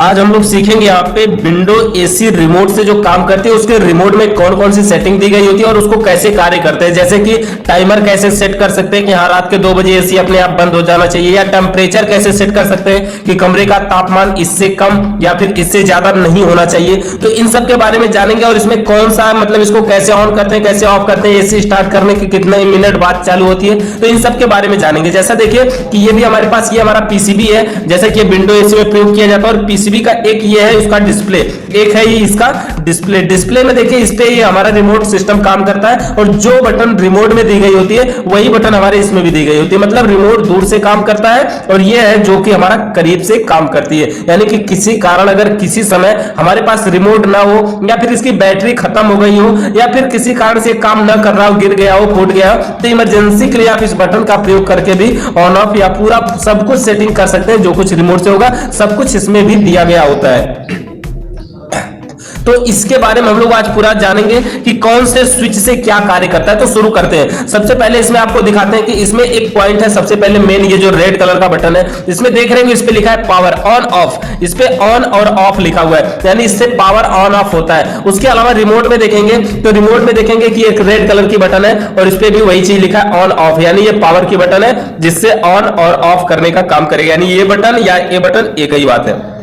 आज हम लोग सीखेंगे यहाँ पे विंडो एसी रिमोट से जो काम करती है उसके रिमोट में कौन कौन सी सेटिंग दी गई होती है और उसको कैसे कार्य करते हैं। जैसे कि टाइमर कैसे सेट कर सकते हैं कि हाँ रात के 2 बजे एसी अपने आप बंद हो जाना चाहिए, या टेम्परेचर कैसे सेट कर सकते हैं कि कमरे का तापमान इससे कम या फिर इससे ज्यादा नहीं होना चाहिए। तो इन सब के बारे में जानेंगे और इसमें कौन सा मतलब इसको कैसे ऑन करते हैं, कैसे ऑफ करते हैं, एसी स्टार्ट करने के कितने मिनट बाद चालू होती है, तो इन सब के बारे में जानेंगे। जैसा देखिए कि ये भी हमारे पास ये हमारा पीसीबी है, जैसा कि विंडो एसी में प्रयोग किया जाता है। और पीसीबी का एक ये है उसका डिस्प्ले, एक है ये इसका डिस्प्ले में देखिए इस पे ये हमारा रिमोट सिस्टम काम करता है और जो बटन रिमोट में दी गई होती है वही बटन हमारे इसमें भी दी गई होती है। मतलब रिमोट दूर से काम करता है और ये है जो कि हमारा करीब से काम करती है। यानी कि किसी कारण अगर किसी समय हमारे पास रिमोट ना हो या फिर इसकी बैटरी खत्म हो गई हो या फिर किसी कारण से काम ना कर रहा हो, गिर गया हो, फूट गया हो, तो इमरजेंसी के लिए आप इस बटन का प्रयोग करके भी ऑन ऑफ या पूरा सब कुछ सेटिंग कर सकते हैं। जो कुछ रिमोट से होगा सब कुछ इसमें भी दिया गया होता है। तो इसके बारे में हम लोग आज पूरा जानेंगे कि कौन से स्विच से क्या कार्य करता है। तो शुरू करते हैं। सबसे पहले इसमें आपको दिखाते हैं कि इसमें एक पॉइंट है, सबसे पहले मेन ये जो रेड कलर का बटन है इसमें देख रहे हैं इस पे लिखा है पावर ऑन ऑफ, इस पे ऑन और ऑफ लिखा हुआ है, यानी इससे पावर ऑन ऑफ होता है। उसके अलावा रिमोट में देखेंगे तो रिमोट में देखेंगे कि एक रेड कलर की बटन है और इस पे भी वही चीज लिखा है ऑन ऑफ, यानी ये पावर की बटन है जिससे ऑन और ऑफ करने का काम करेगा। यानी ये बटन या ये बटन एक ही बात है।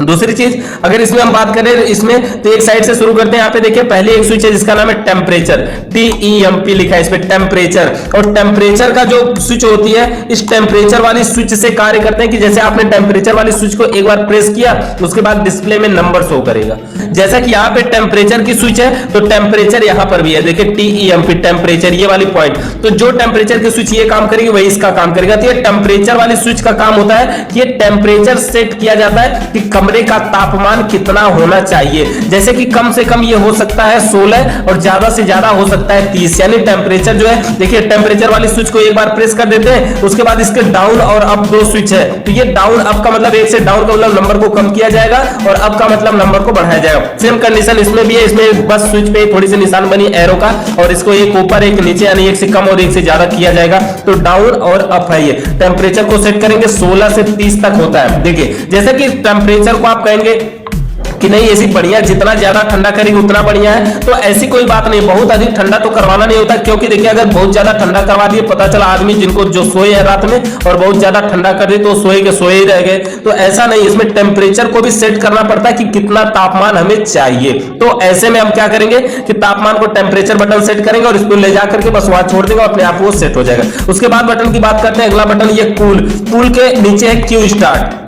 दूसरी चीज अगर इसमें हम बात करें इसमें तो एक साइड से शुरू करते हैं। यहाँ पे देखिए पहले एक स्विच है जिसका नाम है टेम्परेचर, TEMP लिखा है इस पे टेम्परेचर। और टेम्परेचर का जो स्विच होती है इस टेम्परेचर वाली स्विच से कार्य करते हैं कि जैसे आपने टेम्परेचर वाली स्विच को एक बार प्रेस किया उसके बाद डिस्प्ले में नंबर शो करेगा। जैसा कि यहाँ पे टेम्परेचर की स्विच है तो टेम्परेचर यहाँ पर भी है, देखिए TEMP टेम्परेचर ये वाली पॉइंट। तो जो टेम्परेचर की स्विच ये काम करेगी वही इसका काम करेगा। तो ये टेम्परेचर वाली स्विच का काम होता है कि ये टेम्परेचर सेट किया जाता है कि कमरे का तापमान कितना होना चाहिए। जैसे कि कम से कम ये हो सकता है 16 और ज्यादा से ज्यादा हो सकता है 30। यानी टेम्परेचर जो है देखिए टेम्परेचर वाली स्विच को एक बार प्रेस कर देते हैं उसके बाद इसके डाउन और अप दो स्विच है। तो ये डाउन अप का मतलब एक से डाउन का मतलब नंबर को कम किया जाएगा और अप का मतलब नंबर को बढ़ाया जाएगा। सेम कंडीशन इसमें भी है, इसमें बस स्विच पे थोड़ी सी निशान बनी एरो का और इसको एक ऊपर एक नीचे यानी एक से कम और एक से ज्यादा किया जाएगा। तो डाउन और अप है। ये टेम्परेचर को सेट करेंगे 16 से 30 तक होता है। देखिए जैसे कि टेम्परेचर को आप कहेंगे कि नहीं ऐसी बढ़िया, जितना ज्यादा ठंडा करेंगे उतना बढ़िया है, तो ऐसी कोई बात नहीं। बहुत अधिक ठंडा तो करवाना नहीं होता, क्योंकि देखिए अगर बहुत ज्यादा ठंडा करवा दिए पता चला आदमी जिनको जो सोए है रात में और बहुत ज्यादा ठंडा कर दी तो सोए के सोए ही रह गए। तो ऐसा नहीं, इसमें टेम्परेचर को भी सेट करना पड़ता है कि कितना तापमान हमें चाहिए। तो ऐसे में हम क्या करेंगे कि तापमान को टेम्परेचर बटन सेट करेंगे और इसको ले जाकर के बस वहां छोड़ देंगे अपने आप वो सेट हो जाएगा। उसके बाद बटन की बात करते हैं। अगला बटन ये कूल के नीचे है क्यू स्टार्ट।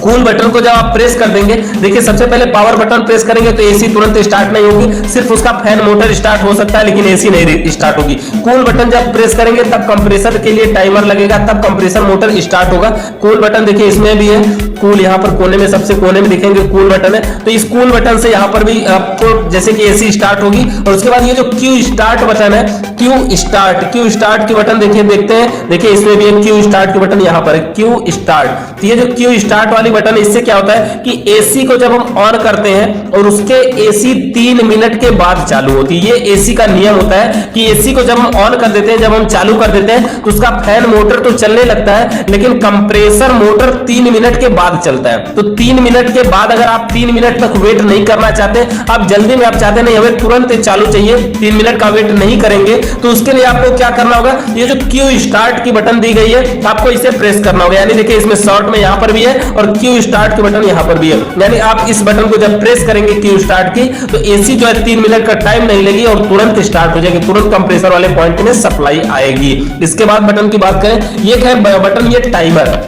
कूल बटन को जब आप प्रेस कर देंगे, देखिए सबसे पहले पावर बटन प्रेस करेंगे तो एसी तुरंत स्टार्ट नहीं होगी, सिर्फ उसका फैन मोटर स्टार्ट हो सकता है लेकिन एसी नहीं स्टार्ट होगी। कूल बटन जब प्रेस करेंगे तब कंप्रेसर के लिए टाइमर लगेगा, तब कंप्रेसर मोटर स्टार्ट होगा। कूल बटन देखिए इसमें भी है कूल, यहाँ पर कोने में सबसे कोने में दिखेंगे कूल बटन है। तो इस कूल बटन से यहाँ पर भी आपको जैसे कि एसी स्टार्ट होगी। और उसके बाद ये जो क्यू स्टार्ट बटन है, क्यू स्टार्ट की बटन देखिए देखते हैं, देखिए इसमें भी एक क्यू स्टार्ट की बटन यहाँ पर है क्यू स्टार्ट। ये जो क्यू स्टार्ट वाली बटन इससे क्या होता है कि एसी को जब हम ऑन करते हैं और उसके एसी 3 मिनट के बाद चालू होती है। ये एसी का नियम होता है कि एसी को जब हम ऑन कर देते हैं, जब हम चालू कर देते हैं तो उसका फैन मोटर तो चलने लगता है लेकिन कंप्रेसर मोटर 3 मिनट के बाद चलता है। तो 3 मिनट के बाद अगर आप 3 मिनट तक वेट नहीं करना चाहते, आप जल्दी में आप चाहते नहीं हमें तुरंत चालू चाहिए, 3 मिनट का वेट नहीं करेंगे, तो उसके लिए आपको क्या करना होगा, ये जो क्यू स्टार्ट की बटन दी गई है आपको इसे प्रेस करना होगा। यानी देखिए इसमें शॉर्ट में यहां पर भी है और क्यू स्टार्ट की बटन यहां पर भी है। यानी आप इस बटन को जब प्रेस करेंगे क्यू स्टार्ट की तो एसी जो है 3 मिनट का टाइम नहीं लेगी और तुरंत स्टार्ट हो जाएगी, तुरंत कंप्रेसर वाले पॉइंट में सप्लाई आएगी। इसके बाद बटन की बात करें, ये है बटन, ये टाइमर।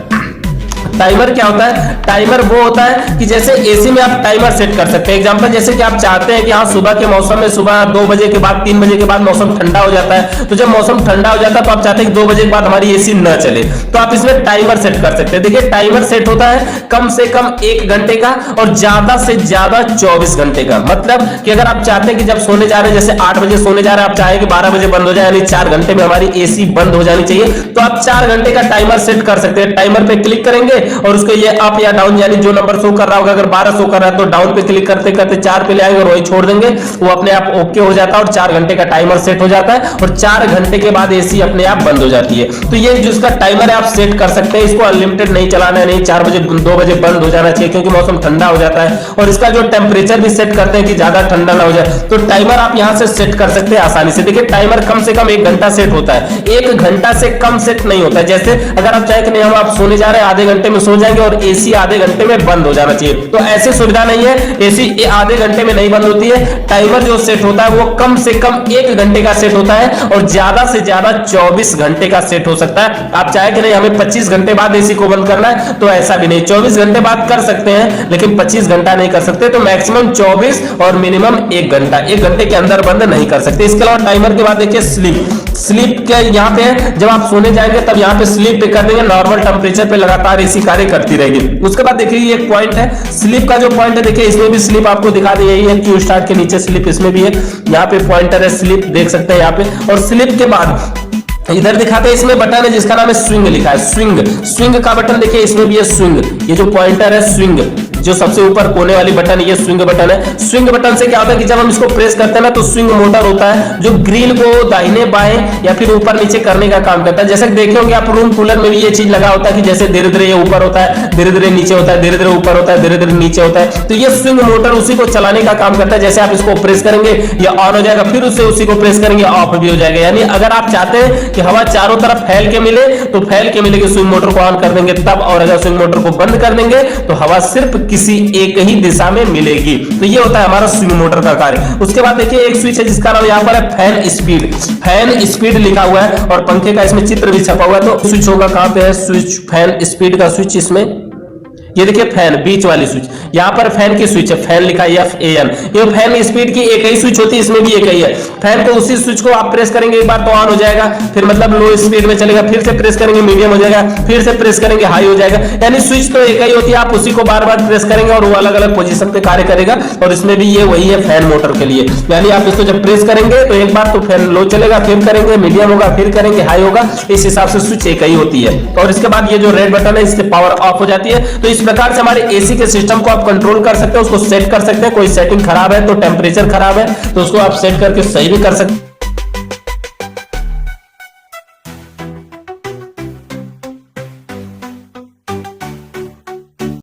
टाइमर क्या होता है? टाइमर वो होता है कि जैसे एसी में आप टाइमर सेट कर सकते हैं। एग्जांपल जैसे कि आप चाहते हैं कि हाँ सुबह के मौसम में सुबह 2 बजे के बाद 3 बजे के बाद मौसम ठंडा हो जाता है, तो जब मौसम ठंडा हो जाता है तो आप चाहते हैं कि 2 बजे के बाद हमारी एसी न चले, तो आप इसमें टाइमर सेट कर सकते हैं। देखिए टाइमर सेट होता है कम से कम 1 घंटे का और ज्यादा से ज्यादा 24 घंटे का। मतलब कि अगर आप चाहते हैं कि जब सोने जा रहे हैं, जैसे 8 बजे सोने जा रहे हैं, आप चाहें कि 12 बजे बंद हो जाए, यानी 4 घंटे में हमारी एसी बंद हो जानी चाहिए, तो आप 4 घंटे का टाइमर सेट कर सकते हैं। टाइमर पे क्लिक करेंगे और उसको ये अप या डाउन यानी जो नंबर शो कर रहा होगा, अगर 12 शो कर रहा है तो डाउन पे क्लिक करते करते 4 पे ले आएंगे और वही छोड़ देंगे, वो अपने आप ओके हो जाता है और 4 घंटे का टाइमर सेट हो जाता है और 4 घंटे के बाद एसी अपने आप बंद हो जाती है। तो ये जिसका टाइमर है आप सेट कर सकते हैं, इसको अनलिमिटेड नहीं चलाना है, नहीं 4 बजे 2 बजे बंद हो जाना चाहिए क्योंकि मौसम ठंडा हो जाता है। और इसका जो टेम्परेचर भी सेट करते हैं कि ज्यादा ठंडा ना हो जाए, तो टाइमर आप यहां से सेट कर सकते हैं आसानी से। देखिए टाइमर कम से कम 1 घंटा सेट होता है, 1 घंटा से कम सेट नहीं होता है। जैसे अगर आप चाहे कि नहीं हम आप सोने जा रहे हैं, आधे घंटे में सो जाएंगे और एसी आधे घंटे में बंद हो जाना चाहिए, तो ऐसी सुविधा नहीं है। एसी आधे घंटे में नहीं बंद होती है, टाइमर जो सेट होता है वो कम से कम 1 घंटे का सेट होता है और ज्यादा से ज्यादा 24 घंटे का सेट हो सकता है। आप चाहे कि नहीं हमें 25 घंटे बाद एसी को बंद करना है, तो ऐसा भी नहीं, 24 घंटे बाद कर सकते हैं लेकिन 25 घंटा नहीं कर सकते। तो मैक्सिमम 24 और मिनिमम 1 घंटा, 1 घंटे के अंदर बंद नहीं कर सकते। इसके अलावा टाइमर के बाद देखिए स्लीप के यहाँ पे जब आप सोने जाएंगे तब यहाँ पे स्लीप पे कर देंगे, नॉर्मल टेम्परेचर पे लगातार एसी कार्य करती रहेगी। उसके बाद देखिए ये एक पॉइंट है स्लीप का, जो पॉइंट है देखिए इसमें भी स्लीप आपको दिखा दी, यही है क्यू स्टार्ट के नीचे स्लीप इसमें भी है, यहाँ पे पॉइंटर है स्लीप देख सकते हैं यहाँ पे। और स्लीप के बाद इधर दिखाते हैं इसमें बटन है जिसका नाम है स्विंग लिखा है, स्विंग का बटन देखिए इसमें भी है स्विंग, ये जो पॉइंटर है स्विंग, जो सबसे ऊपर कोने वाली बटन ये स्विंग बटन है। स्विंग बटन से क्या होता है कि जब हम इसको प्रेस करते हैं ना तो स्विंग मोटर होता है जो ग्रिल को दाहिने बाएं या फिर ऊपर नीचे करने का काम करता है। जैसे देखे होंगे आप रूम कूलर में भी ये चीज लगा होता है कि जैसे धीरे धीरे ये ऊपर होता है, धीरे धीरे नीचे होता है, धीरे धीरे ऊपर होता है, धीरे धीरे नीचे होता है। तो ये स्विंग मोटर उसी को चलाने का काम करता है। जैसे आप इसको प्रेस करेंगे ये ऑन हो जाएगा, फिर उससे उसी को प्रेस करेंगे ऑफ भी हो जाएगा। यानी अगर आप चाहते हैं कि हवा चारों तरफ फैल के मिले तो फैल के मिलेगी, स्विंग मोटर को ऑन कर देंगे तब, और अगर स्विंग मोटर को बंद कर देंगे तो हवा सिर्फ किसी एक ही दिशा में मिलेगी। तो ये होता है हमारा स्विंग मोटर का कार्य। उसके बाद देखिए एक स्विच है जिसका नाम यहाँ पर है फैन स्पीड लिखा हुआ है और पंखे का इसमें चित्र भी छपा हुआ है। तो स्विच होगा कहां पे है, स्विच फैन स्पीड का स्विच इसमें, ये देखिए फैन बीच वाली स्विच, यहाँ पर फैन की स्विच है, फैन लिखा है FAN। ये फैन स्पीड की एक ही स्विच होती है, इसमें भी एक ही है। फैन को उसी स्विच को आप प्रेस करेंगे एक बार तो ऑन हो जाएगा, फिर मतलब लो स्पीड में चलेगा, फिर से प्रेस करेंगे मीडियम हो जाएगा, फिर से प्रेस करेंगे हाई हो जाएगा। यानी स्विच तो एक ही होती है, आप उसी को बार बार प्रेस करेंगे और वो अलग अलग पोजीशन पे कार्य करेगा। और इसमें भी ये वही है फैन मोटर के लिए, यानी आप इसको जब प्रेस करेंगे तो एक बार तो फैन लो चलेगा, फिर करेंगे मीडियम होगा, फिर करेंगे हाई होगा, इस हिसाब से स्विच एक ही होती है। और इसके बाद ये जो रेड बटन है इससे पावर ऑफ हो जाती है। तो इस प्रकार से हमारे एसी के सिस्टम को आप कंट्रोल कर सकते हैं, उसको सेट कर सकते हैं। कोई सेटिंग खराब है तो टेम्परेचर खराब है तो उसको आप सेट करके सही भी कर सकते हैं।